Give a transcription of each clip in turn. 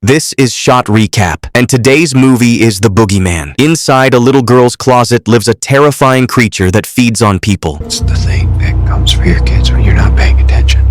This is ShotRecap, and today's movie is the Boogeyman. Inside a little girl's closet lives a terrifying creature that feeds on people. It's the thing that comes for your kids when you're not paying attention.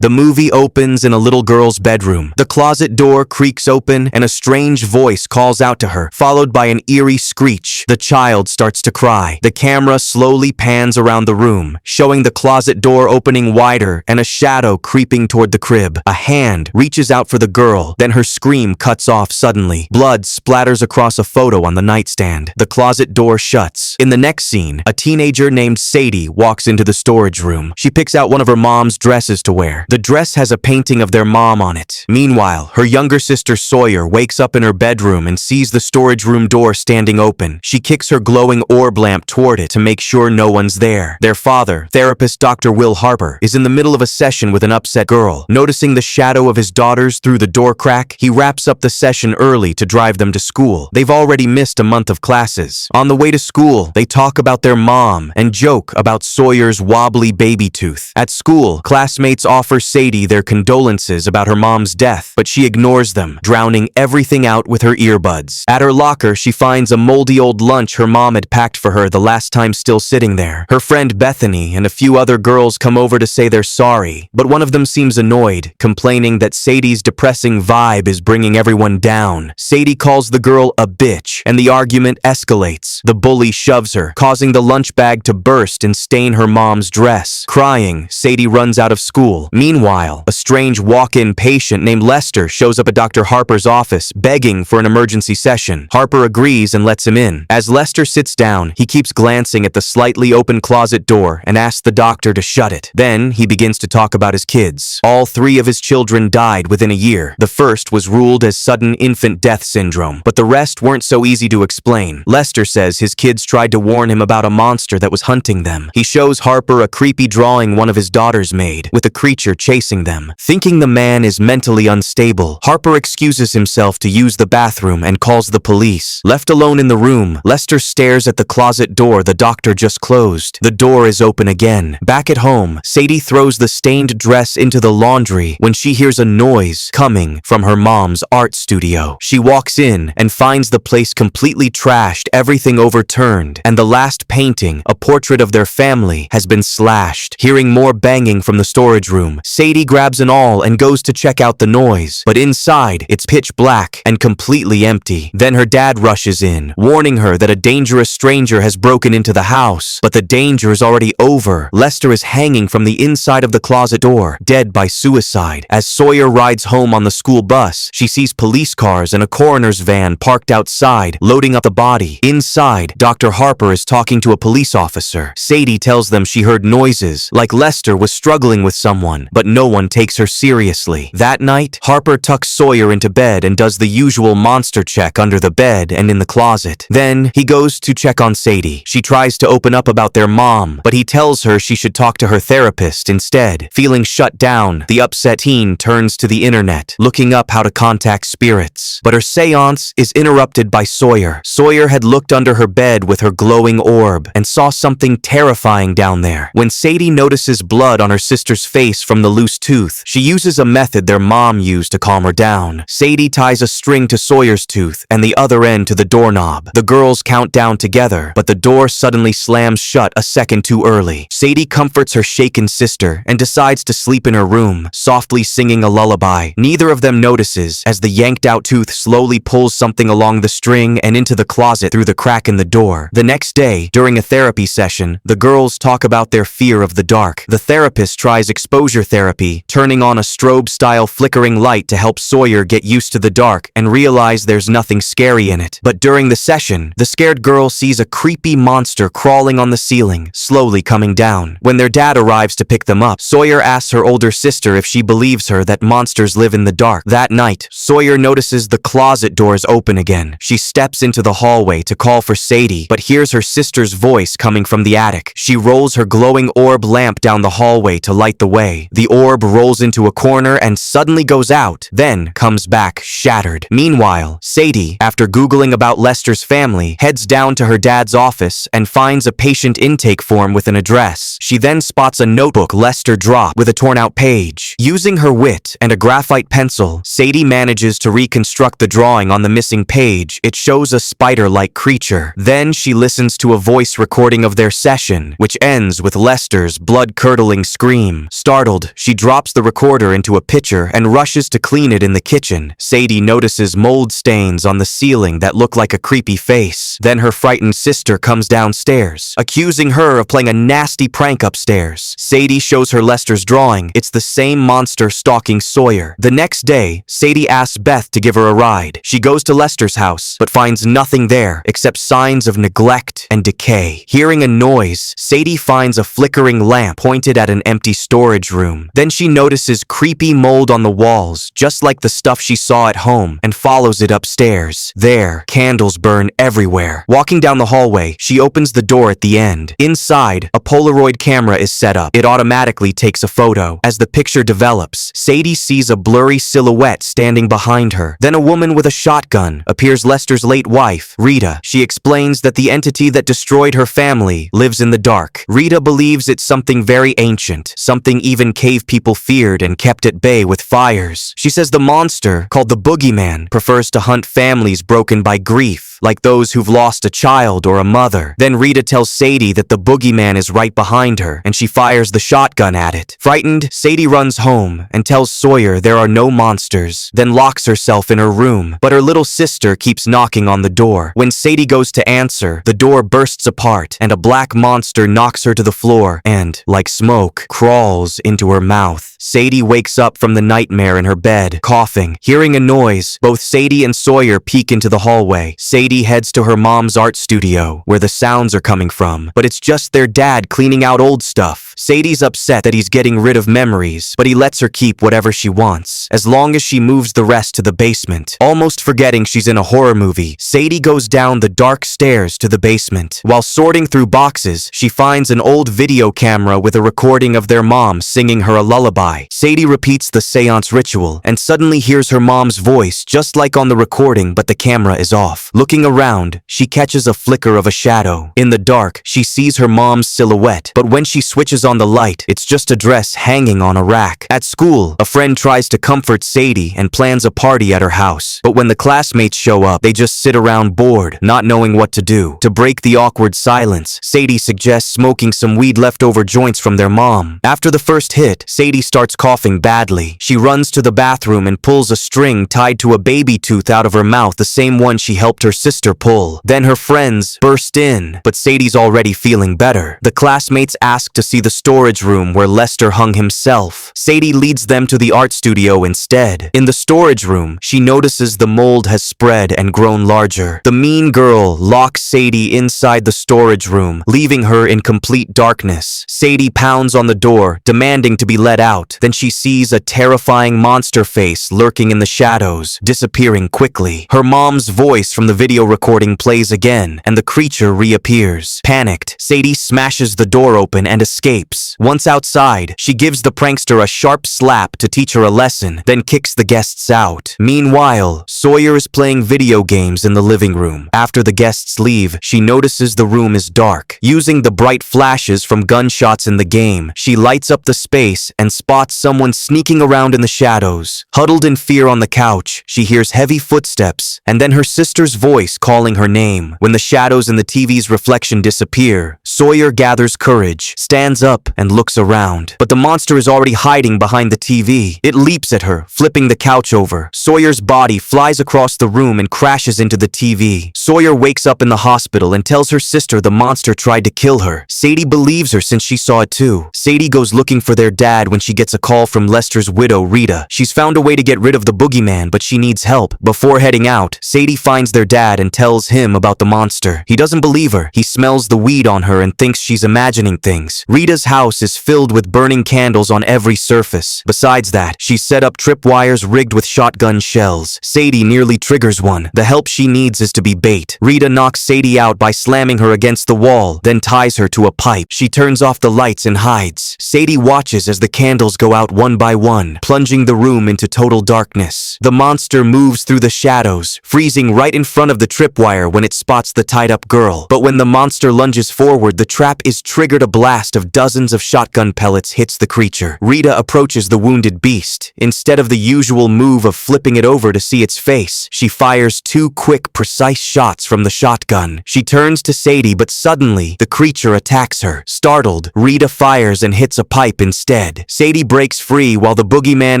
The movie opens in a little girl's bedroom. The closet door creaks open and a strange voice calls out to her, followed by an eerie screech. The child starts to cry. The camera slowly pans around the room, showing the closet door opening wider and a shadow creeping toward the crib. A hand reaches out for the girl, then her scream cuts off suddenly. Blood splatters across a photo on the nightstand. The closet door shuts. In the next scene, a teenager named Sadie walks into the storage room. She picks out one of her mom's dresses to wear. The dress has a painting of their mom on it. Meanwhile, her younger sister Sawyer wakes up in her bedroom and sees the storage room door standing open. She kicks her glowing orb lamp toward it to make sure no one's there. Their father, therapist Dr. Will Harper, is in the middle of a session with an upset girl. Noticing the shadow of his daughters through the door crack, he wraps up the session early to drive them to school. They've already missed a month of classes. On the way to school, they talk about their mom and joke about Sawyer's wobbly baby tooth. At school, classmates offer Sadie their condolences about her mom's death, but she ignores them, drowning everything out with her earbuds. At her locker, she finds a moldy old lunch her mom had packed for her the last time still sitting there. Her friend Bethany and a few other girls come over to say they're sorry, but one of them seems annoyed, complaining that Sadie's depressing vibe is bringing everyone down. Sadie calls the girl a bitch, and the argument escalates. The bully shoves her, causing the lunch bag to burst and stain her mom's dress. Crying, Sadie runs out of school. Meanwhile, a strange walk-in patient named Lester shows up at Dr. Harper's office, begging for an emergency session. Harper agrees and lets him in. As Lester sits down, he keeps glancing at the slightly open closet door and asks the doctor to shut it. Then, he begins to talk about his kids. All three of his children died within a year. The first was ruled as sudden infant death syndrome, but the rest weren't so easy to explain. Lester says his kids tried to warn him about a monster that was hunting them. He shows Harper a creepy drawing one of his daughters made, with a creature chasing them. Thinking the man is mentally unstable, Harper excuses himself to use the bathroom and calls the police. Left alone in the room, Lester stares at the closet door the doctor just closed. The door is open again. Back at home, Sadie throws the stained dress into the laundry when she hears a noise coming from her mom's art studio. She walks in and finds the place completely trashed, everything overturned, and the last painting, a portrait of their family, has been slashed. Hearing more banging from the storage room, Sadie grabs an awl and goes to check out the noise, but inside, it's pitch black and completely empty. Then her dad rushes in, warning her that a dangerous stranger has broken into the house, but the danger is already over. Lester is hanging from the inside of the closet door, dead by suicide. As Sawyer rides home on the school bus, she sees police cars and a coroner's van parked outside, loading up the body. Inside, Dr. Harper is talking to a police officer. Sadie tells them she heard noises, like Lester was struggling with someone, but no one takes her seriously. That night, Harper tucks Sawyer into bed and does the usual monster check under the bed and in the closet. Then, he goes to check on Sadie. She tries to open up about their mom, but he tells her she should talk to her therapist instead. Feeling shut down, the upset teen turns to the internet, looking up how to contact spirits. But her seance is interrupted by Sawyer. Sawyer had looked under her bed with her glowing orb and saw something terrifying down there. When Sadie notices blood on her sister's face from the loose tooth, she uses a method their mom used to calm her down. Sadie ties a string to Sawyer's tooth and the other end to the doorknob. The girls count down together, but the door suddenly slams shut a second too early. Sadie comforts her shaken sister and decides to sleep in her room, softly singing a lullaby. Neither of them notices as the yanked-out tooth slowly pulls something along the string and into the closet through the crack in the door. The next day, during a therapy session, the girls talk about their fear of the dark. The therapist tries exposure therapy, turning on a strobe-style flickering light to help Sawyer get used to the dark and realize there's nothing scary in it. But during the session, the scared girl sees a creepy monster crawling on the ceiling, slowly coming down. When their dad arrives to pick them up, Sawyer asks her older sister if she believes her that monsters live in the dark. That night, Sawyer notices the closet doors open again. She steps into the hallway to call for Sadie, but hears her sister's voice coming from the attic. She rolls her glowing orb lamp down the hallway to light the way. The The orb rolls into a corner and suddenly goes out, then comes back shattered. Meanwhile, Sadie, after Googling about Lester's family, heads down to her dad's office and finds a patient intake form with an address. She then spots a notebook Lester dropped with a torn-out page. Using her wit and a graphite pencil, Sadie manages to reconstruct the drawing on the missing page. It shows a spider-like creature. Then she listens to a voice recording of their session, which ends with Lester's blood-curdling scream. Startled, she drops the recorder into a pitcher and rushes to clean it in the kitchen. Sadie notices mold stains on the ceiling that look like a creepy face. Then her frightened sister comes downstairs, accusing her of playing a nasty prank upstairs. Sadie shows her Lester's drawing. It's the same monster stalking Sawyer. The next day, Sadie asks Beth to give her a ride. She goes to Lester's house, but finds nothing there except signs of neglect and decay. Hearing a noise, Sadie finds a flickering lamp pointed at an empty storage room. Then she notices creepy mold on the walls, just like the stuff she saw at home, and follows it upstairs. There, candles burn everywhere. Walking down the hallway, she opens the door at the end. Inside, a Polaroid camera is set up. It automatically takes a photo. As the picture develops, Sadie sees a blurry silhouette standing behind her. Then a woman with a shotgun appears, Lester's late wife, Rita. She explains that the entity that destroyed her family lives in the dark. Rita believes it's something very ancient, something even cave people feared and kept at bay with fires. She says the monster, called the Boogeyman, prefers to hunt families broken by grief, like those who've lost a child or a mother. Then Rita tells Sadie that the Boogeyman is right behind her, and she fires the shotgun at it. Frightened, Sadie runs home and tells Sawyer there are no monsters, then locks herself in her room. But her little sister keeps knocking on the door. When Sadie goes to answer, the door bursts apart, and a black monster knocks her to the floor and, like smoke, crawls into her mouth. Sadie wakes up from the nightmare in her bed, coughing. Hearing a noise, both Sadie and Sawyer peek into the hallway. Sadie heads to her mom's art studio, where the sounds are coming from, but it's just their dad cleaning out old stuff. Sadie's upset that he's getting rid of memories, but he lets her keep whatever she wants, as long as she moves the rest to the basement. Almost forgetting she's in a horror movie, Sadie goes down the dark stairs to the basement. While sorting through boxes, she finds an old video camera with a recording of their mom singing her a lullaby. Sadie repeats the seance ritual, and suddenly hears her mom's voice just like on the recording, but the camera is off. Looking around, she catches a flicker of a shadow. In the dark, she sees her mom's silhouette, but when she switches on the light, it's just a dress hanging on a rack. At school, a friend tries to comfort Sadie and plans a party at her house, but when the classmates show up, they just sit around bored, not knowing what to do. To break the awkward silence, Sadie suggests smoking some weed leftover joints from their mom. After the first hit, Sadie starts coughing badly. She runs to the bathroom and pulls a string tied to a baby tooth out of her mouth, the same one she helped her sister pull. Then her friends burst in, but Sadie's already feeling better. The classmates ask to see the storage room where Lester hung himself. Sadie leads them to the art studio instead. In the storage room, she notices the mold has spread and grown larger. The mean girl locks Sadie inside the storage room, leaving her in complete darkness. Sadie pounds on the door, demanding to be let out. Then she sees a terrifying monster face lurking in the shadows, disappearing quickly. Her mom's voice from the video recording plays again, and the creature reappears. Panicked, Sadie smashes the door open and escapes. Once outside, she gives the prankster a sharp slap to teach her a lesson, then kicks the guests out. Meanwhile, Sawyer is playing video games in the living room. After the guests leave, she notices the room is dark. Using the bright flashes from gunshots in the game, she lights up the space and spots someone sneaking around in the shadows. Huddled in fear on the couch, she hears heavy footsteps, and then her sister's voice calling her name. When the shadows in the TV's reflection disappear, Sawyer gathers courage, stands up, and looks around. But the monster is already hiding behind the TV. It leaps at her, flipping the couch over. Sawyer's body flies across the room and crashes into the TV. Sawyer wakes up in the hospital and tells her sister the monster tried to kill her. Sadie believes her since she saw it too. Sadie goes looking for their dad when she gets a call from Lester's widow, Rita. She's found a way to get rid of the Boogeyman, but she needs help. Before heading out, Sadie finds their dad and tells him about the monster. He doesn't believe her. He smells the weed on her and thinks she's imagining things. Rita's Rita's house is filled with burning candles on every surface. Besides that, she's set up tripwires rigged with shotgun shells. Sadie nearly triggers one. The help she needs is to be bait. Rita knocks Sadie out by slamming her against the wall, then ties her to a pipe. She turns off the lights and hides. Sadie watches as the candles go out one by one, plunging the room into total darkness. The monster moves through the shadows, freezing right in front of the tripwire when it spots the tied-up girl. But when the monster lunges forward, the trap is triggered. A blast of dozens of shotgun pellets hits the creature. Rita approaches the wounded beast. Instead of the usual move of flipping it over to see its face, she fires 2 quick, precise shots from the shotgun. She turns to Sadie, but suddenly, the creature attacks her. Startled, Rita fires and hits a pipe instead. Sadie breaks free while the boogeyman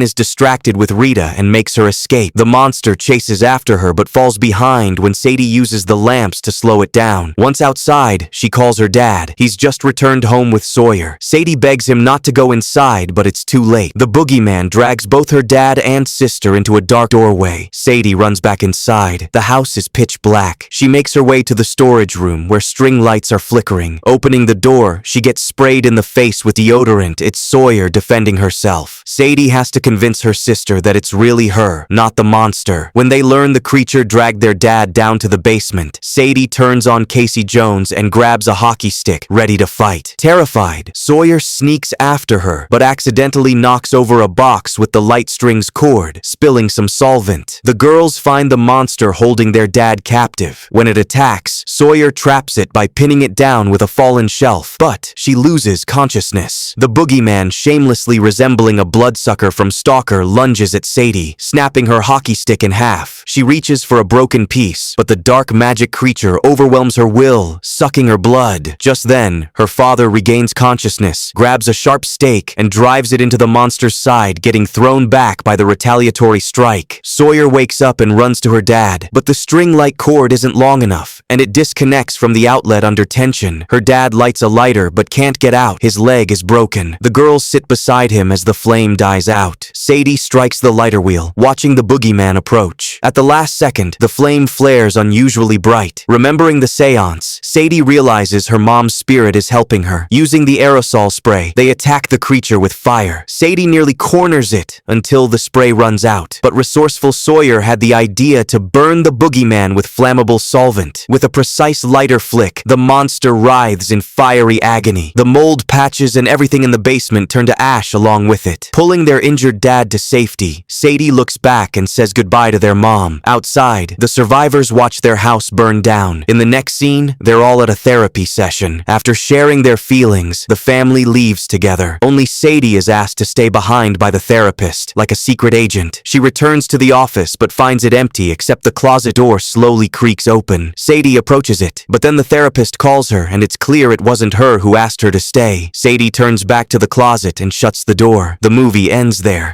is distracted with Rita and makes her escape. The monster chases after her but falls behind when Sadie uses the lamps to slow it down. Once outside, she calls her dad. He's just returned home with Sawyer. Sadie begs him not to go inside, but it's too late. The boogeyman drags both her dad and sister into a dark doorway. Sadie runs back inside. The house is pitch black. She makes her way to the storage room where string lights are flickering. Opening the door, she gets sprayed in the face with deodorant. It's Sawyer defending herself. Sadie has to convince her sister that it's really her, not the monster. When they learn the creature dragged their dad down to the basement, Sadie turns on Casey Jones and grabs a hockey stick, ready to fight. Terrified, Sawyer sneaks after her, but accidentally knocks over a box with the light string's cord, spilling some solvent. The girls find the monster holding their dad captive. When it attacks, Sawyer traps it by pinning it down with a fallen shelf, but she loses consciousness. The boogeyman, shamelessly resembling a bloodsucker from Stalker, lunges at Sadie, snapping her hockey stick in half. She reaches for a broken piece, but the dark magic creature overwhelms her will, sucking her blood. Just then, her father regains consciousness, grabs a sharp stake, and drives it into the monster's side, getting thrown back by the retaliatory strike. Sawyer wakes up and runs to her dad, but the string-like cord isn't long enough, and it disconnects from the outlet under tension. Her dad lights a lighter but can't get out. His leg is broken. The girls sit beside him as the flame dies out. Sadie strikes the lighter wheel, watching the boogeyman approach. At the last second, the flame flares unusually bright. Remembering the seance, Sadie realizes her mom's spirit is helping her. Using the aerosol spray, they attack the creature with fire. Sadie nearly corners it until the spray runs out. But resourceful Sawyer had the idea to burn the boogeyman with flammable solvent. With a precise lighter flick, the monster writhes in fiery agony. The mold patches and everything in the basement turn to ash along with it. Pulling their injured dad to safety, Sadie looks back and says goodbye to their mom. Outside, the survivors watch their house burn down. In the next scene, they're all at a therapy session. After sharing their feelings, the family leaves together. Only Sadie is asked to stay behind by the therapist, like a secret agent. She returns to the office but finds it empty except the closet door slowly creaks open. Sadie approaches it, but then the therapist calls her and it's clear it wasn't her who asked her to stay. Sadie turns back to the closet and shuts the door. The movie ends there.